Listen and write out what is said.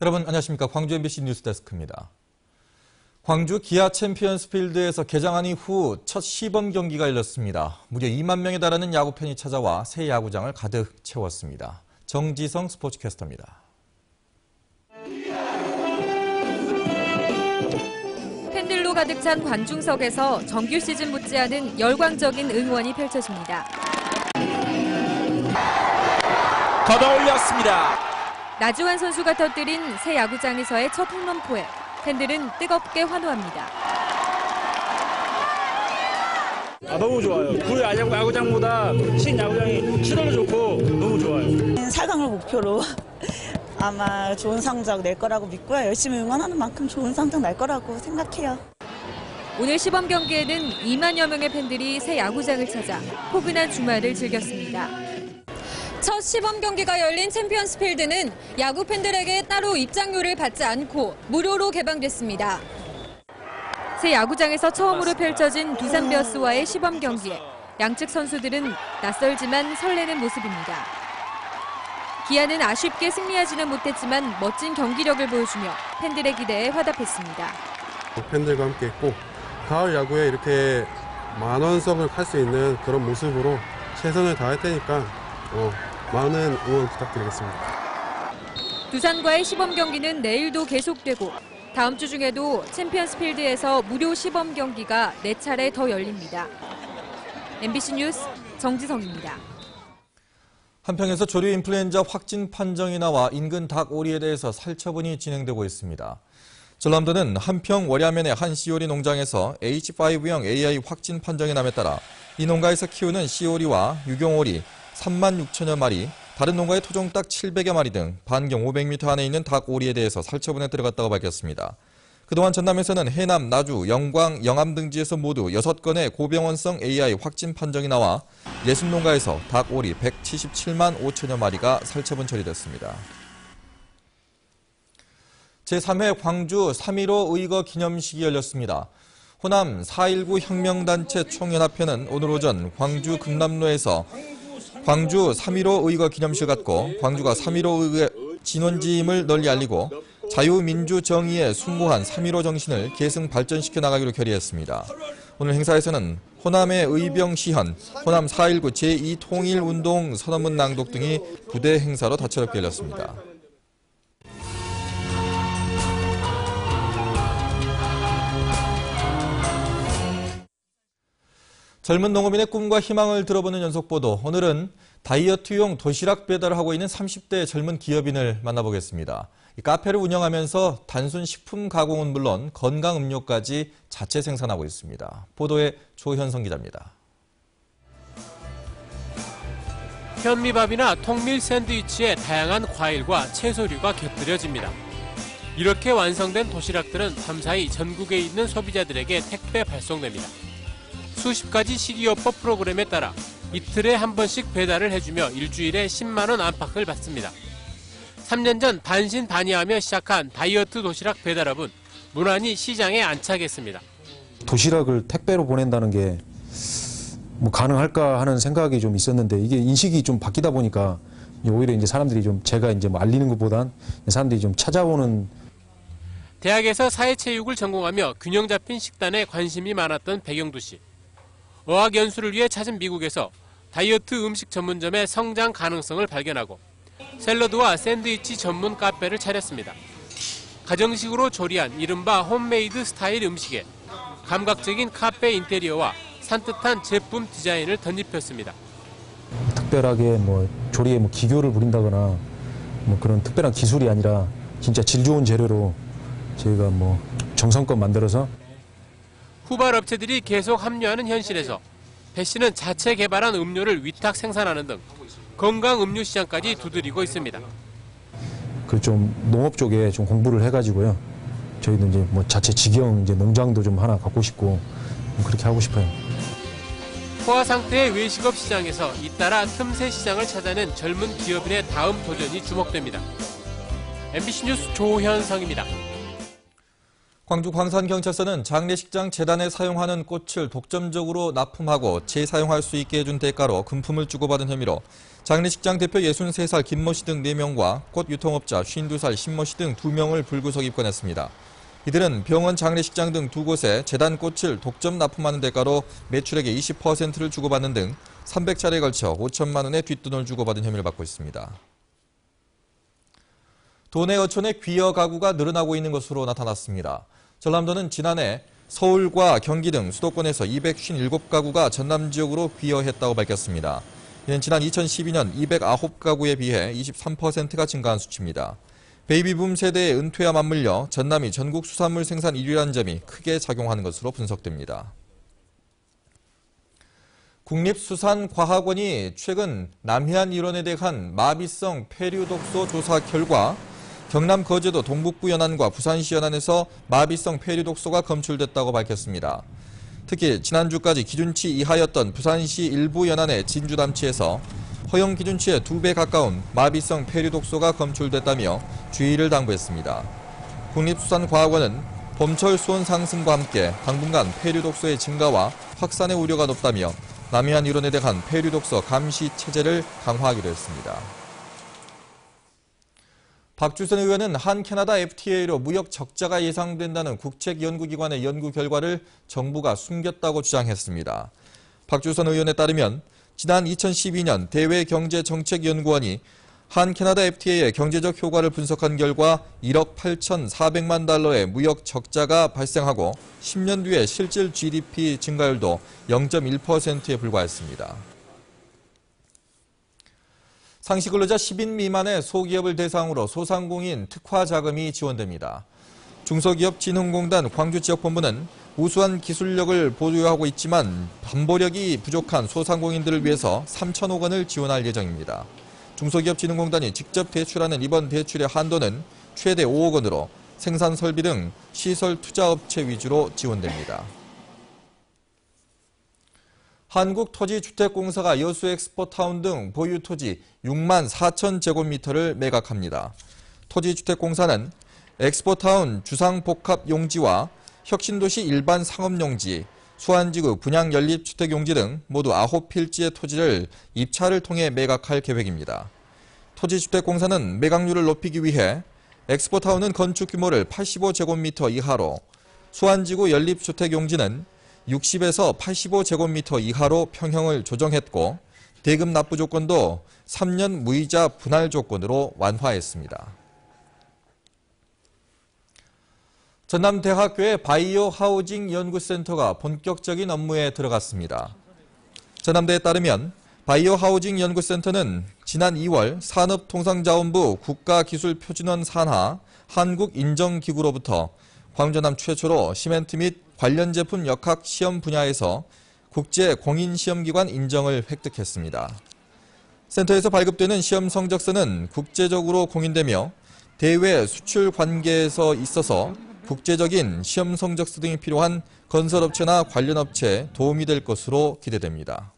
여러분 안녕하십니까. 광주 MBC 뉴스데스크입니다. 광주 기아 챔피언스필드에서 개장한 이후 첫 시범 경기가 열렸습니다. 무려 2만 명에 달하는 야구팬이 찾아와 새 야구장을 가득 채웠습니다. 정지성 스포츠캐스터입니다. 팬들로 가득 찬 관중석에서 정규 시즌 못지않은 열광적인 응원이 펼쳐집니다. 걷어올렸습니다. 나주환 선수가 터뜨린 새 야구장에서의 첫 홈런포에 팬들은 뜨겁게 환호합니다. 너무 좋아요. 구 야구장보다 신 야구장이 시설도 좋고 너무 좋아요. 4강을 목표로 아마 좋은 성적 낼 거라고 믿고요. 열심히 응원하는 만큼 좋은 성적 날 거라고 생각해요. 오늘 시범 경기에는 2만여 명의 팬들이 새 야구장을 찾아 포근한 주말을 즐겼습니다. 첫 시범 경기가 열린 챔피언스필드는 야구 팬들에게 따로 입장료를 받지 않고 무료로 개방됐습니다. 새 야구장에서 처음으로 펼쳐진 두산 베어스와의 시범 경기에 양측 선수들은 낯설지만 설레는 모습입니다. 기아는 아쉽게 승리하지는 못했지만 멋진 경기력을 보여주며 팬들의 기대에 화답했습니다. 팬들과 함께 했고 가을 야구에 이렇게 만원석을 탈 수 있는 그런 모습으로 최선을 다할 테니까 많은 응원 부탁드리겠습니다. 두산과의 시범 경기는 내일도 계속되고 다음 주 중에도 챔피언스필드에서 무료 시범 경기가 4차례 더 열립니다. MBC 뉴스 정지성입니다. 한평에서 조류 인플루엔자 확진 판정이 나와 인근 닭 오리에 대해서 살처분이 진행되고 있습니다. 전남도는 한평 월야면의 한 씨오리 농장에서 H5형 AI 확진 판정이 남에 따라 이 농가에서 키우는 씨오리와 유경오리 3만 6천여 마리, 다른 농가의 토종닭 700여 마리 등 반경 500m 안에 있는 닭 오리에 대해서 살처분에 들어갔다고 밝혔습니다. 그동안 전남에서는 해남, 나주, 영광, 영암 등지에서 모두 6건의 고병원성 AI 확진 판정이 나와 60농가에서 닭 오리 177만 5천여 마리가 살처분 처리됐습니다. 제3회 광주 3.15 의거 기념식이 열렸습니다. 호남 4.19 혁명단체 총연합회는 오늘 오전 광주 금남로에서 광주 3.15 의거 기념식을 갖고 광주가 3.15의 진원지임을 널리 알리고 자유민주정의에 숭고한 3.15 정신을 계승 발전시켜 나가기로 결의했습니다. 오늘 행사에서는 호남의 의병 시현, 호남 4.19 제2통일운동 선언문 낭독 등이 부대 행사로 다채롭게 열렸습니다. 젊은 농업인의 꿈과 희망을 들어보는 연속보도, 오늘은 다이어트용 도시락 배달을 하고 있는 30대 젊은 기업인을 만나보겠습니다. 이 카페를 운영하면서 단순 식품 가공은 물론 건강 음료까지 자체 생산하고 있습니다. 보도에 조현성 기자입니다. 현미밥이나 통밀 샌드위치에 다양한 과일과 채소류가 곁들여집니다. 이렇게 완성된 도시락들은 밤사이 전국에 있는 소비자들에게 택배 발송됩니다. 수십 가지 식이요법 프로그램에 따라 이틀에 한 번씩 배달을 해주며 일주일에 10만 원 안팎을 받습니다. 3년 전 반신반의하며 시작한 다이어트 도시락 배달업은 무난히 시장에 안착했습니다. 도시락을 택배로 보낸다는 게 뭐 가능할까 하는 생각이 좀 있었는데 이게 인식이 좀 바뀌다 보니까 오히려 이제 사람들이 좀 제가 이제 뭐 알리는 것보단 사람들이 좀 찾아오는. 대학에서 사회체육을 전공하며 균형 잡힌 식단에 관심이 많았던 백영두 씨. 어학 연수를 위해 찾은 미국에서 다이어트 음식 전문점의 성장 가능성을 발견하고 샐러드와 샌드위치 전문 카페를 차렸습니다. 가정식으로 조리한 이른바 홈메이드 스타일 음식에 감각적인 카페 인테리어와 산뜻한 제품 디자인을 덧입혔습니다. 특별하게 뭐 조리에 뭐 기교를 부린다거나 뭐 그런 특별한 기술이 아니라 진짜 질 좋은 재료로 저희가 뭐 정성껏 만들어서. 후발 업체들이 계속 합류하는 현실에서 배 씨는 자체 개발한 음료를 위탁 생산하는 등 건강 음료 시장까지 두드리고 있습니다. 그 좀 농업 쪽에 좀 공부를 해가지고요. 저희도 이제 뭐 자체 직영 이제 농장도 좀 하나 갖고 싶고 그렇게 하고 싶어요. 포화 상태의 외식업 시장에서 잇따라 틈새 시장을 찾아낸 젊은 기업인의 다음 도전이 주목됩니다. MBC 뉴스 조현성입니다. 광주 광산경찰서는 장례식장 재단에 사용하는 꽃을 독점적으로 납품하고 재사용할 수 있게 해준 대가로 금품을 주고받은 혐의로 장례식장 대표 63살 김모 씨 등 4명과 꽃 유통업자 52살 신모 씨 등 2명을 불구속 입건했습니다. 이들은 병원 장례식장 등 2곳에 재단 꽃을 독점 납품하는 대가로 매출액의 20%를 주고받는 등 300차례에 걸쳐 5천만 원의 뒷돈을 주고받은 혐의를 받고 있습니다. 도내 어촌의 귀여 가구가 늘어나고 있는 것으로 나타났습니다. 전남도는 지난해 서울과 경기 등 수도권에서 257가구가 전남 지역으로 귀여했다고 밝혔습니다. 이는 지난 2012년 209가구에 비해 23%가 증가한 수치입니다. 베이비붐 세대의 은퇴와 맞물려 전남이 전국 수산물 생산 1위라는 점이 크게 작용하는 것으로 분석됩니다. 국립수산과학원이 최근 남해안 일원에 대한 마비성 폐류독소 조사 결과 경남 거제도 동북부 연안과 부산시 연안에서 마비성 폐류독소가 검출됐다고 밝혔습니다. 특히 지난주까지 기준치 이하였던 부산시 일부 연안의 진주담치에서 허용 기준치의 2배 가까운 마비성 폐류독소가 검출됐다며 주의를 당부했습니다. 국립수산과학원은 봄철 수온 상승과 함께 당분간 폐류독소의 증가와 확산의 우려가 높다며 남해안 일원에 대한 폐류독소 감시 체제를 강화하기로 했습니다. 박주선 의원은 한 캐나다 FTA로 무역 적자가 예상된다는 국책연구기관의 연구 결과를 정부가 숨겼다고 주장했습니다. 박주선 의원에 따르면 지난 2012년 대외경제정책연구원이 한 캐나다 FTA의 경제적 효과를 분석한 결과 1억 8,400만 달러의 무역 적자가 발생하고 10년 뒤에 실질 GDP 증가율도 0.1%에 불과했습니다. 상시근로자 10인 미만의 소기업을 대상으로 소상공인 특화 자금이 지원됩니다. 중소기업진흥공단 광주지역본부는 우수한 기술력을 보유하고 있지만 반보력이 부족한 소상공인들을 위해서 3천억 원을 지원할 예정입니다. 중소기업진흥공단이 직접 대출하는 이번 대출의 한도는 최대 5억 원으로 생산설비 등 시설 투자업체 위주로 지원됩니다. 한국토지주택공사가 여수 엑스포타운 등 보유 토지 6만 4천 제곱미터를 매각합니다. 토지주택공사는 엑스포타운 주상복합용지와 혁신도시 일반 상업용지, 수안지구 분양연립주택용지 등 모두 9필지의 토지를 입찰을 통해 매각할 계획입니다. 토지주택공사는 매각률을 높이기 위해 엑스포타운은 건축 규모를 85제곱미터 이하로, 수안지구 연립주택용지는 60에서 85제곱미터 이하로 평형을 조정했고 대금 납부 조건도 3년 무이자 분할 조건으로 완화했습니다. 전남대학교의 바이오 하우징 연구센터가 본격적인 업무에 들어갔습니다. 전남대에 따르면 바이오 하우징 연구센터는 지난 2월 산업통상자원부 국가기술표준원 산하 한국인정기구로부터 광주남 최초로 시멘트 및 관련 제품 역학 시험 분야에서 국제 공인시험기관 인정을 획득했습니다. 센터에서 발급되는 시험 성적서는 국제적으로 공인되며 대외 수출 관계에서 있어서 국제적인 시험 성적서 등이 필요한 건설업체나 관련 업체에 도움이 될 것으로 기대됩니다.